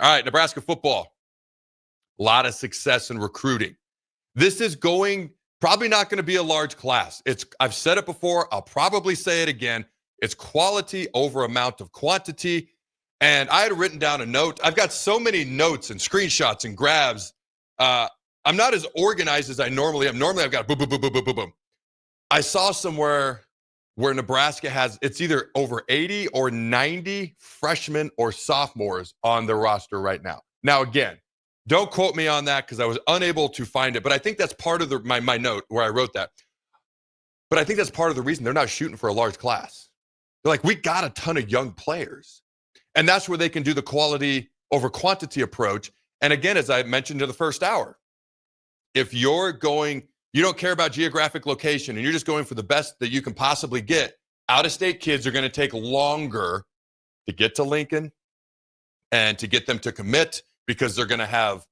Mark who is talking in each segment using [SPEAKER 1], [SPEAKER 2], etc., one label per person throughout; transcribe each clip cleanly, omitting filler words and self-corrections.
[SPEAKER 1] All right, Nebraska football. A lot of success in recruiting. This is probably not going to be a large class. I've said it before. I'll probably say it again. It's quality over amount of quantity. And I had written down a note. I've got so many notes and screenshots and grabs. I'm not as organized as I normally am. Normally, I've got boom, boom, boom, boom, boom, boom, boom. I saw somewhere where Nebraska it's either over 80 or 90 freshmen or sophomores on their roster right now. Now, again, don't quote me on that because I was unable to find it. But I think that's part of my note where I wrote that. But I think that's part of the reason they're not shooting for a large class. They're like, we got a ton of young players. And that's where they can do the quality over quantity approach. And again, as I mentioned in the first hour, if you don't care about geographic location and you're just going for the best that you can possibly get, out-of-state kids are going to take longer to get to Lincoln and to get them to commit because they're going to have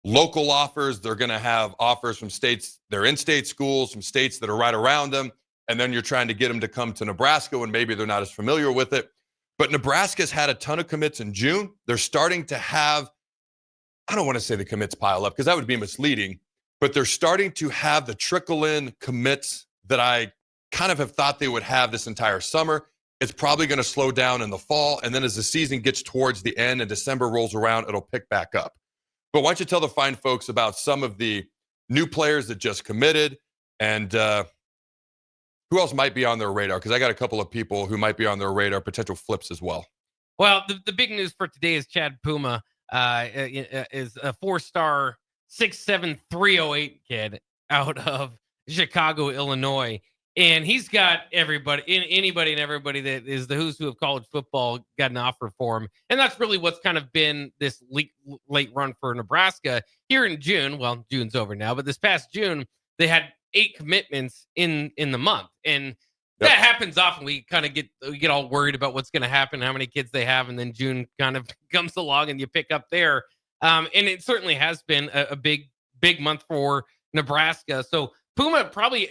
[SPEAKER 1] local offers. They're going to have offers from states, they're in-state schools, from states that are right around them. And then you're trying to get them to come to Nebraska when maybe they're not as familiar with it. But Nebraska's had a ton of commits in June. They're starting to have, I don't want to say the commits pile up because that would be misleading, but they're starting to have the trickle-in commits that I kind of have thought they would have this entire summer. It's probably going to slow down in the fall, and then as the season gets towards the end and December rolls around, it'll pick back up. But why don't you tell the fine folks about some of the new players that just committed and who else might be on their radar? Because I got a couple of people who might be on their radar, potential flips as well.
[SPEAKER 2] Well, the big news for today is Chad Puma is a 4-star 6'7", 308 kid out of Chicago, Illinois. And he's got anybody and everybody that is the who's who of college football got an offer for him. And that's really what's kind of been this late run for Nebraska here in June. Well, June's over now, but this past June, they had 8 commitments in the month. And that happens often. We kind of get all worried about what's going to happen, how many kids they have. And then June kind of comes along and you pick up there. And it certainly has been a big month for Nebraska. So Puma probably,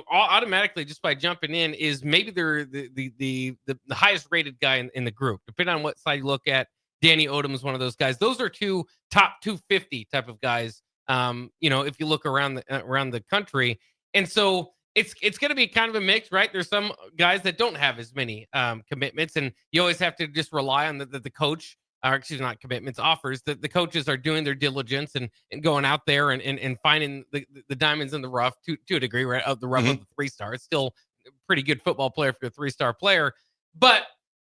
[SPEAKER 2] automatically just by jumping in is maybe they're the highest rated guy in the group. Depending on what side you look at, Danny Odom is one of those guys. Those are 2 top 250 type of guys. If you look around the country, and so it's going to be kind of a mix, right? There's some guys that don't have as many commitments, and you always have to just rely on the coach. Not commitments, offers. The coaches are doing their diligence and going out there and finding the diamonds in the rough to a degree, right? Of the rough of the 3-star. It's still a pretty good football player for a 3-star player. But,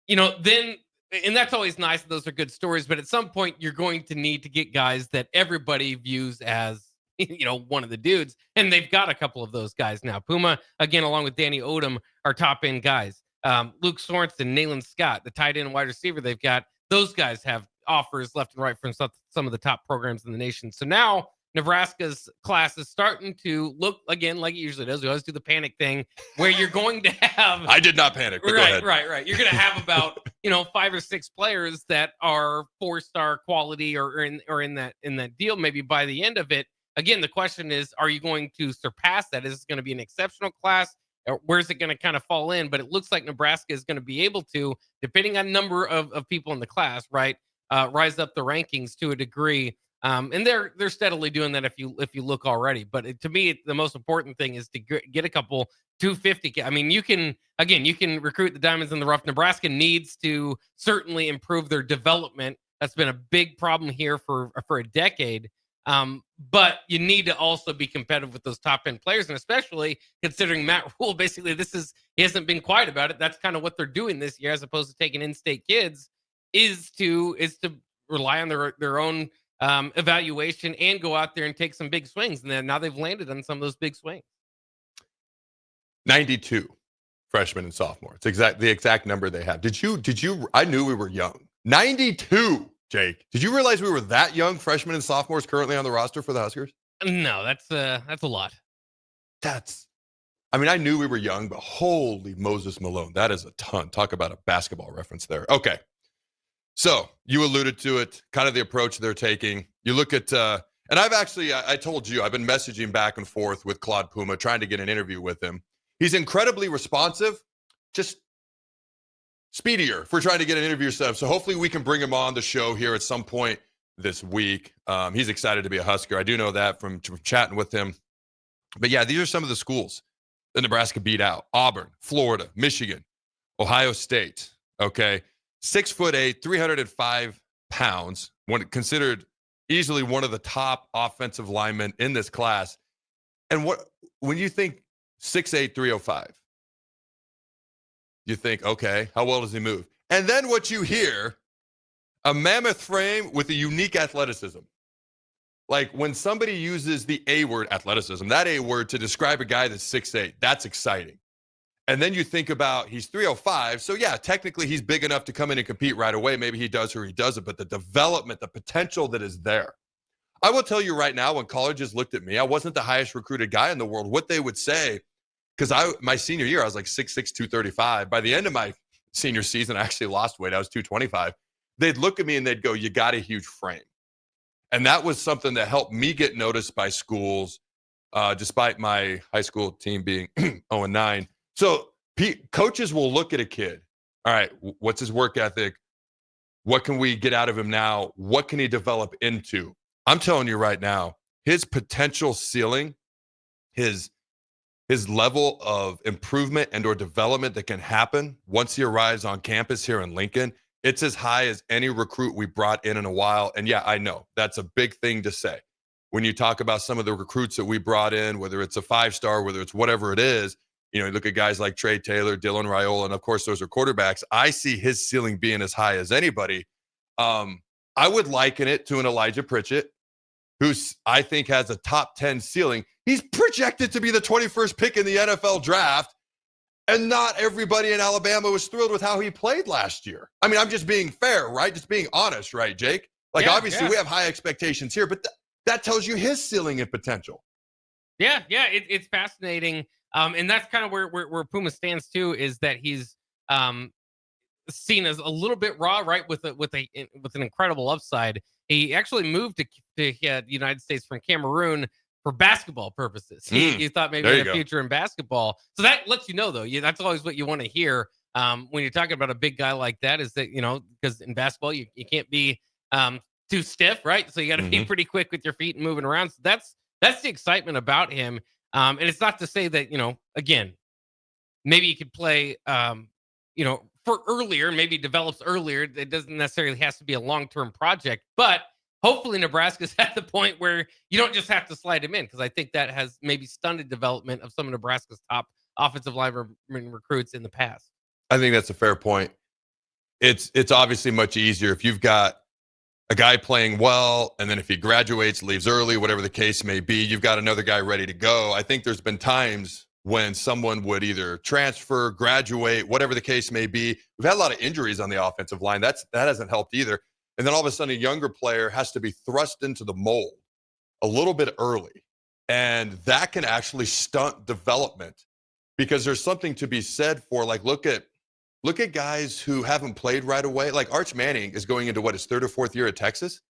[SPEAKER 2] then, and that's always nice. Those are good stories. But at some point, you're going to need to get guys that everybody views as, one of the dudes. And they've got a couple of those guys now. Puma, again, along with Danny Odom, are top-end guys. Luke Sorensen, Nayland Scott, the tight end and wide receiver they've got. Those guys have offers left and right from some of the top programs in the nation. So now Nebraska's class is starting to look, again, like it usually does. We always do the panic thing where you're going to have...
[SPEAKER 1] I did not panic, but go ahead.
[SPEAKER 2] Right. You're going to have about, 5 or 6 players that are 4-star quality or in that deal maybe by the end of it. Again, the question is, are you going to surpass that? Is this going to be an exceptional class? Or where's it going to kind of fall in? But it looks like Nebraska is going to be able to, depending on number of people in the class, right, rise up the rankings to a degree. And they're steadily doing that if you look already. But to me, the most important thing is to get a couple 250. I mean, you can recruit the diamonds in the rough. Nebraska needs to certainly improve their development. That's been a big problem here for a decade. But you need to also be competitive with those top end players, and especially considering Matt Rule, basically he hasn't been quiet about it. That's kind of what they're doing this year, as opposed to taking in-state kids, is to rely on their own evaluation and go out there and take some big swings. And then now they've landed on some of those big swings.
[SPEAKER 1] 92 freshmen and sophomores. It's the exact number they have. Did you? I knew we were young. 92. Jake, did you realize we were that young, freshmen and sophomores currently on the roster for the Huskers?
[SPEAKER 2] No, that's a lot.
[SPEAKER 1] I knew we were young, but holy Moses Malone, that is a ton. Talk about a basketball reference there. Okay, so you alluded to it, kind of the approach they're taking. You look at, and I told you, I've been messaging back and forth with Chad Puma, trying to get an interview with him. He's incredibly responsive, just speedier for trying to get an interview set up. So hopefully we can bring him on the show here at some point this week. He's excited to be a Husker. I do know that from chatting with him. But yeah, these are some of the schools that Nebraska beat out: Auburn, Florida, Michigan, Ohio State. Okay, 6'8", 305 pounds. When considered easily one of the top offensive linemen in this class. And when you think 6'8", 305, you think, okay, how well does he move? And then what you hear, a mammoth frame with a unique athleticism. Like when somebody uses the A word, athleticism, that A word to describe a guy that's 6'8", that's exciting. And then you think about he's 305. So yeah, technically he's big enough to come in and compete right away. Maybe he does or he doesn't, but the development, the potential that is there. I will tell you right now, when colleges looked at me, I wasn't the highest recruited guy in the world. What they would say, because my senior year, I was like 6'6", 235. By the end of my senior season, I actually lost weight. I was 225. They'd look at me and they'd go, you got a huge frame. And that was something that helped me get noticed by schools, despite my high school team being 0-9. So coaches will look at a kid. All right, what's his work ethic? What can we get out of him now? What can he develop into? I'm telling you right now, his potential ceiling, his level of improvement and or development that can happen once he arrives on campus here in Lincoln, it's as high as any recruit we brought in a while. And yeah, I know that's a big thing to say. When you talk about some of the recruits that we brought in, whether it's a 5-star, whether it's whatever it is, you look at guys like Trey Taylor, Dylan Raiola, and of course, those are quarterbacks. I see his ceiling being as high as anybody. I would liken it to an Elijah Pritchett, who I think has a top 10 ceiling. He's projected to be the 21st pick in the NFL draft, and not everybody in Alabama was thrilled with how he played last year. I mean, I'm just being fair, right? Just being honest, right, Jake? Like, obviously, we have high expectations here, but that tells you his ceiling and potential.
[SPEAKER 2] Yeah, it's fascinating. And that's kind of where Puma stands too, is that he's seen as a little bit raw, right? With an incredible upside. He actually moved to the United States from Cameroon for baskarball purposes. He thought maybe he had a future in basketball. So that lets you know, though, that's always what you want to hear when you're talking about a big guy like that, is that, because in basketball, you can't be too stiff, right? So you got to be pretty quick with your feet and moving around. So that's the excitement about him. And it's not to say that, again, maybe you could play, for earlier, maybe develops earlier. It doesn't necessarily has to be a long-term project, but hopefully Nebraska's at the point where you don't just have to slide him in, because I think that has maybe stunted development of some of Nebraska's top offensive lineman recruits in the past.
[SPEAKER 1] I think that's a fair point. It's obviously much easier if you've got a guy playing well, and then if he graduates, leaves early, whatever the case may be, you've got another guy ready to go. I think there's been times when someone would either transfer, graduate, whatever the case may be. We've had a lot of injuries on the offensive line. That hasn't helped either. And then all of a sudden, a younger player has to be thrust into the mold a little bit early. And that can actually stunt development, because there's something to be said for, like, look at guys who haven't played right away. Like Arch Manning is going into his 3rd or 4th year at Texas.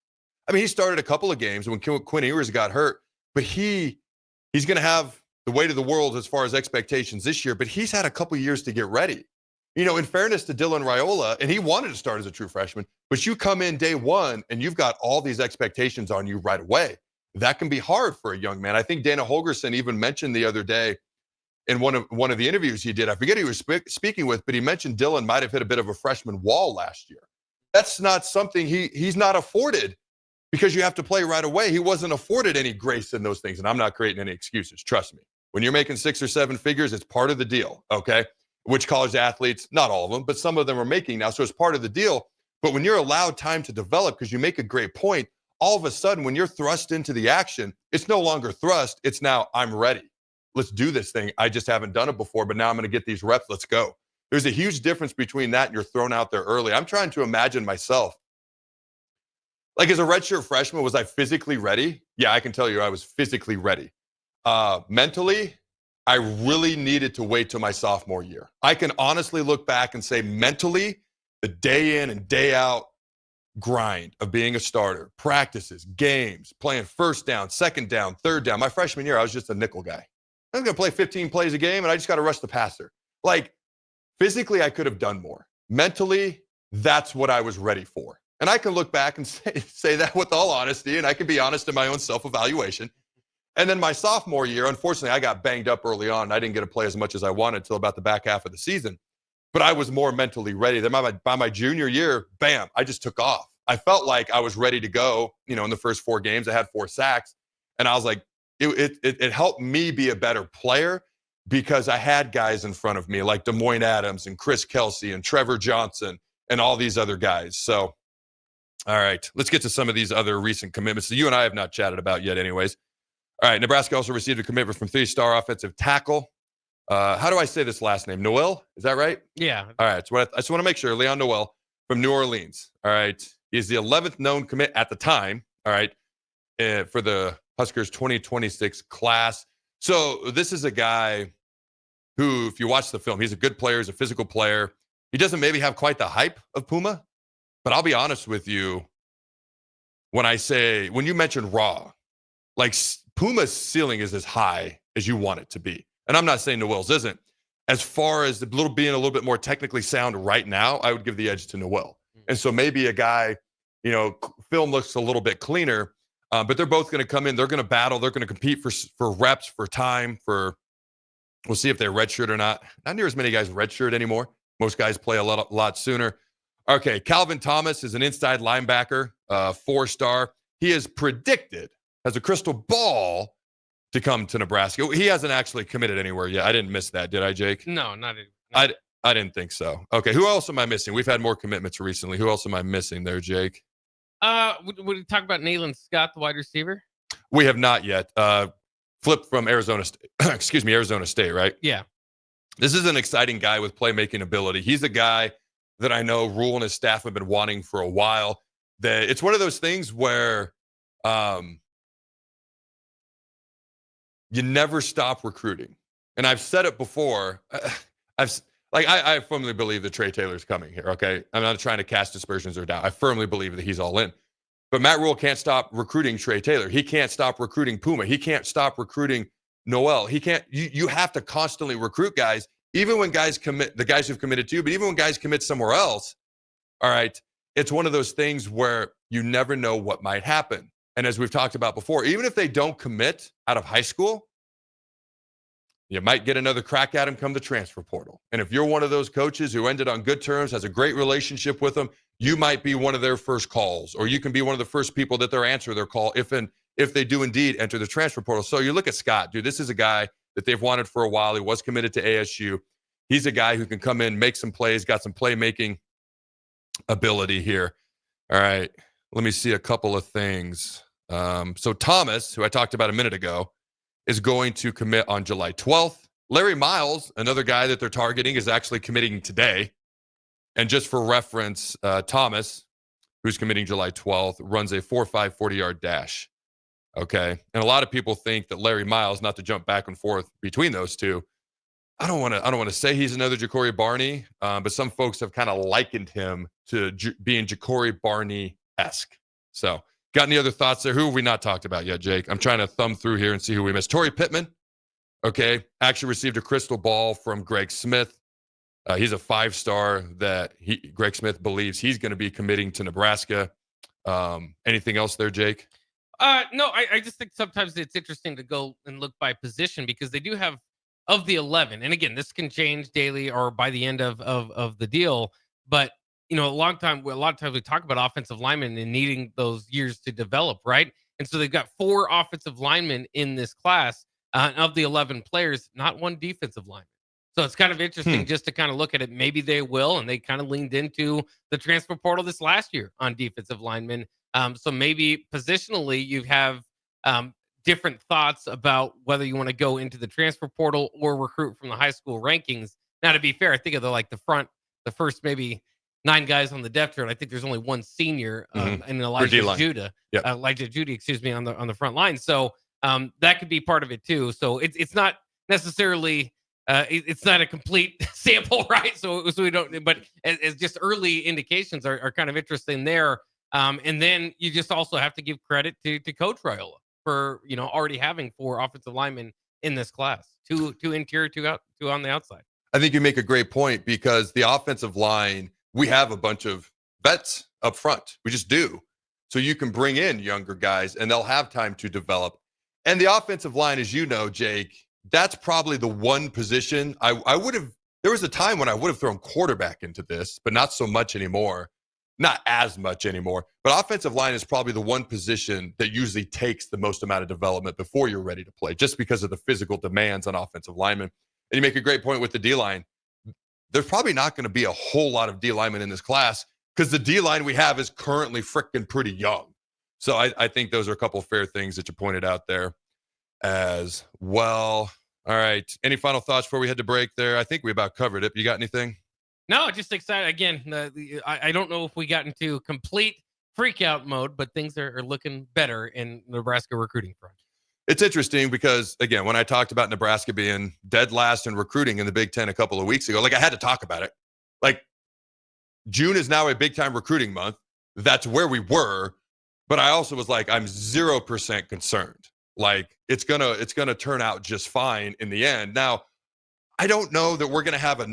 [SPEAKER 1] I mean, he started a couple of games when Quinn Ewers got hurt, but he's going to have the weight of the world as far as expectations this year, but he's had a couple of years to get ready. In fairness to Dylan Raiola, and he wanted to start as a true freshman, but you come in day one and you've got all these expectations on you right away. That can be hard for a young man. I think Dana Holgerson even mentioned the other day in one of the interviews he did, I forget who he was speaking with, but he mentioned Dylan might have hit a bit of a freshman wall last year. That's not something he's not afforded, because you have to play right away. He wasn't afforded any grace in those things, and I'm not creating any excuses. Trust me. When you're making 6 or 7 figures, it's part of the deal, okay? Which college athletes, not all of them, but some of them are making now, so it's part of the deal. But when you're allowed time to develop, because you make a great point, all of a sudden when you're thrust into the action, it's no longer thrust. It's now, I'm ready. Let's do this thing. I just haven't done it before, but now I'm going to get these reps. Let's go. There's a huge difference between that and you're thrown out there early. I'm trying to imagine myself. Like, as a redshirt freshman, was I physically ready? Yeah, I can tell you I was physically ready. Mentally, I really needed to wait till my sophomore year. I can honestly look back and say mentally, the day in and day out grind of being a starter, practices, games, playing first down, second down, third down. My freshman year, I was just a nickel guy. I was going to play 15 plays a game, and I just got to rush the passer. Like, physically, I could have done more. mentally, that's what I was ready for. And I can look back and say that with all honesty, and I can be honest in my own self-evaluation. And then my sophomore year, unfortunately, I got banged up early on. I didn't get to play as much as I wanted until about the back half of the season. But I was more mentally ready. Then by my junior year, bam, I just took off. I felt like I was ready to go. In the first 4 games, I had 4 sacks. And I was like, it helped me be a better player because I had guys in front of me like Des Moines Adams and Chris Kelsey and Trevor Johnson and all these other guys. So, all right, let's get to some of these other recent commitments that you and I have not chatted about yet anyways. All right, Nebraska also received a commitment from 3-star offensive tackle. How do I say this last name? Noel? Is that right?
[SPEAKER 2] Yeah.
[SPEAKER 1] All right, so I just want to make sure. Leon Noel from New Orleans. All right, he's the 11th known commit at the time. All right, for the Huskers 2026 class. So this is a guy who, if you watch the film, he's a good player. He's a physical player. He doesn't maybe have quite the hype of Puma, but I'll be honest with you. When you mention raw, like Puma's ceiling is as high as you want it to be. And I'm not saying Noel's isn't. As far as being a little bit more technically sound right now, I would give the edge to Noel. And so maybe a guy, film looks a little bit cleaner, but they're both going to come in. They're going to battle. They're going to compete for reps, for time, we'll see if they're redshirt or not. Not near as many guys redshirt anymore. Most guys play a lot sooner. Okay, Calvin Thomas is an inside linebacker, 4-star. He is predicted, has a crystal ball, to come to Nebraska. He hasn't actually committed anywhere yet. I didn't miss that, did I, Jake?
[SPEAKER 2] No, not.
[SPEAKER 1] I didn't think so. Okay, who else am I missing? We've had more commitments recently. Who else am I missing there, Jake?
[SPEAKER 2] Would we talk about Nayland Scott, the wide receiver?
[SPEAKER 1] We have not yet. Flipped from Arizona State. Excuse me, Arizona State, right?
[SPEAKER 2] Yeah.
[SPEAKER 1] This is an exciting guy with playmaking ability. He's a guy that I know Rule and his staff have been wanting for a while. That it's one of those things where you never stop recruiting. And I've said it before. I firmly believe that Trey Taylor's coming here, okay? I'm not trying to cast aspersions or doubt. I firmly believe that he's all in. But Matt Rule can't stop recruiting Trey Taylor. He can't stop recruiting Puma. He can't stop recruiting Noel. He can't. You have to constantly recruit guys, even when guys commit, the guys who've committed to you, but even when guys commit somewhere else, all right, it's one of those things where you never know what might happen. And as we've talked about before, even if they don't commit out of high school, you might get another crack at him come the transfer portal. And if you're one of those coaches who ended on good terms, has a great relationship with them, you might be one of their first calls, or you can be one of the first people that they'll answer their call if they do indeed enter the transfer portal. So you look at Scott, dude, this is a guy that they've wanted for a while. He was committed to ASU. He's a guy who can come in, make some plays, got some playmaking ability here. All right, let me see a couple of things. So Thomas, who I talked about a minute ago, is going to commit on July 12th. Larry Miles, another guy that they're targeting, is actually committing today. And just for reference, Thomas, who's committing July 12th, runs a 4.5 40-yard dash. Okay. And a lot of people think that Larry Miles, not to jump back and forth between those two, I don't want to say he's another Ja'Cory Barney, but some folks have kind of likened him to being Ja'Cory Barney-esque. So, got any other thoughts there? Who have we not talked about yet, Jake? I'm trying to thumb through here and see who we missed. Torrey Pittman, okay, actually received a crystal ball from Greg Smith. He's a 5-star that Greg Smith believes he's going to be committing to Nebraska. Anything else there, Jake?
[SPEAKER 2] No, I just think sometimes it's interesting to go and look by position because they do have, of the 11, and again, this can change daily or by the end of the deal, but a lot of times we talk about offensive linemen and needing those years to develop, right? And so they've got 4 offensive linemen in this class. Of the 11 players, not one defensive lineman. So it's kind of interesting just to kind of look at it. Maybe they will, and they kind of leaned into the transfer portal this last year on defensive linemen. So maybe positionally you have different thoughts about whether you want to go into the transfer portal or recruit from the high school rankings. Now, to be fair, I think of the first maybe 9 guys on the depth chart. I think there's only one senior, and Elijah Judah, Elijah Judy, excuse me, on the front line. So that could be part of it too. So it's not necessarily it's not a complete sample, right? So we don't, but as just early indications are kind of interesting there. And then you just also have to give credit to Coach Raiola for already having 4 offensive linemen in this class, two interior, 2 on the outside.
[SPEAKER 1] I think you make a great point because the offensive line, we have a bunch of vets up front. We just do. So you can bring in younger guys and they'll have time to develop. And the offensive line, as you know, Jake, that's probably the one position I would have. There was a time when I would have thrown quarterback into this, but not so much anymore. Not as much anymore. But offensive line is probably the one position that usually takes the most amount of development before you're ready to play, just because of the physical demands on offensive linemen. And you make a great point with the D-line. There's probably not going to be a whole lot of D linemen in this class because the D-line we have is currently freaking pretty young. So I think those are a couple fair things that you pointed out there as well. All right. Any final thoughts before we head to break there? I think we about covered it. You got anything?
[SPEAKER 2] No, just excited. Again, I don't know if we got into complete freak out mode, but things are looking better in Nebraska recruiting front.
[SPEAKER 1] It's interesting because, again, when I talked about Nebraska being dead last in recruiting in the Big Ten a couple of weeks ago, like I had to talk about it. Like June is now a big time recruiting month. That's where we were. But I also was like, I'm 0% concerned. Like it's gonna turn out just fine in the end. Now, I don't know that we're gonna have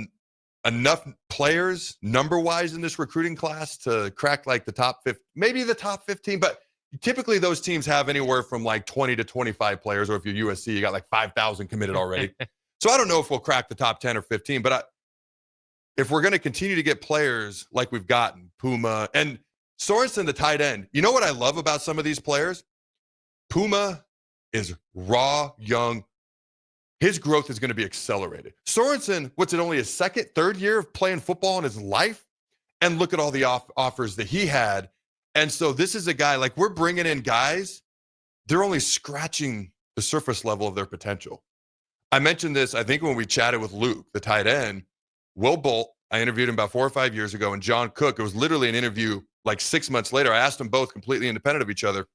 [SPEAKER 1] enough players number-wise in this recruiting class to crack like the top 50, maybe the top 15, but typically those teams have anywhere from like 20 to 25 players, or if you're USC, you got like 5,000 committed already. So I don't know if we'll crack the top 10 or 15, but if we're going to continue to get players like we've gotten, Puma and Sorensen, the tight end, you know what I love about some of these players? Puma is raw, young. His growth is going to be accelerated. Sorensen, what's it, only his second, third year of playing football in his life? And look at all the offers that he had. And so this is a guy, like we're bringing in guys, they're only scratching the surface level of their potential. I mentioned this, I think, when we chatted with Luke, the tight end. Will Bolt, I interviewed him about 4 or 5 years ago, and John Cook, it was literally an interview like 6 months later. I asked them both completely independent of each other,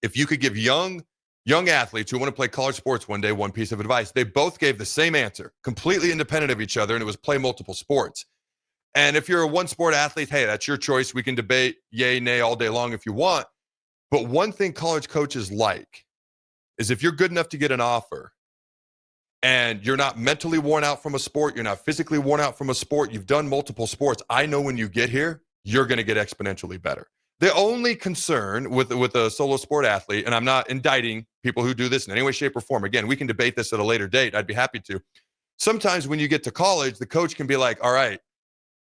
[SPEAKER 1] if you could give young athletes who want to play college sports one day one piece of advice. They both gave the same answer, completely independent of each other, and it was play multiple sports. And if you're a one-sport athlete, hey, that's your choice. We can debate yay, nay all day long if you want. But one thing college coaches like is if you're good enough to get an offer and you're not mentally worn out from a sport, you're not physically worn out from a sport, you've done multiple sports, I know when you get here, you're going to get exponentially better. The only concern with a solo sport athlete, and I'm not indicting people who do this in any way, shape, or form. Again, we can debate this at a later date. I'd be happy to. Sometimes when you get to college, the coach can be like, all right,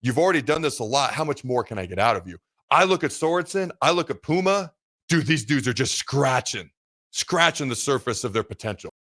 [SPEAKER 1] you've already done this a lot. How much more can I get out of you? I look at Sorensen. I look at Puma. Dude, these dudes are just scratching the surface of their potential.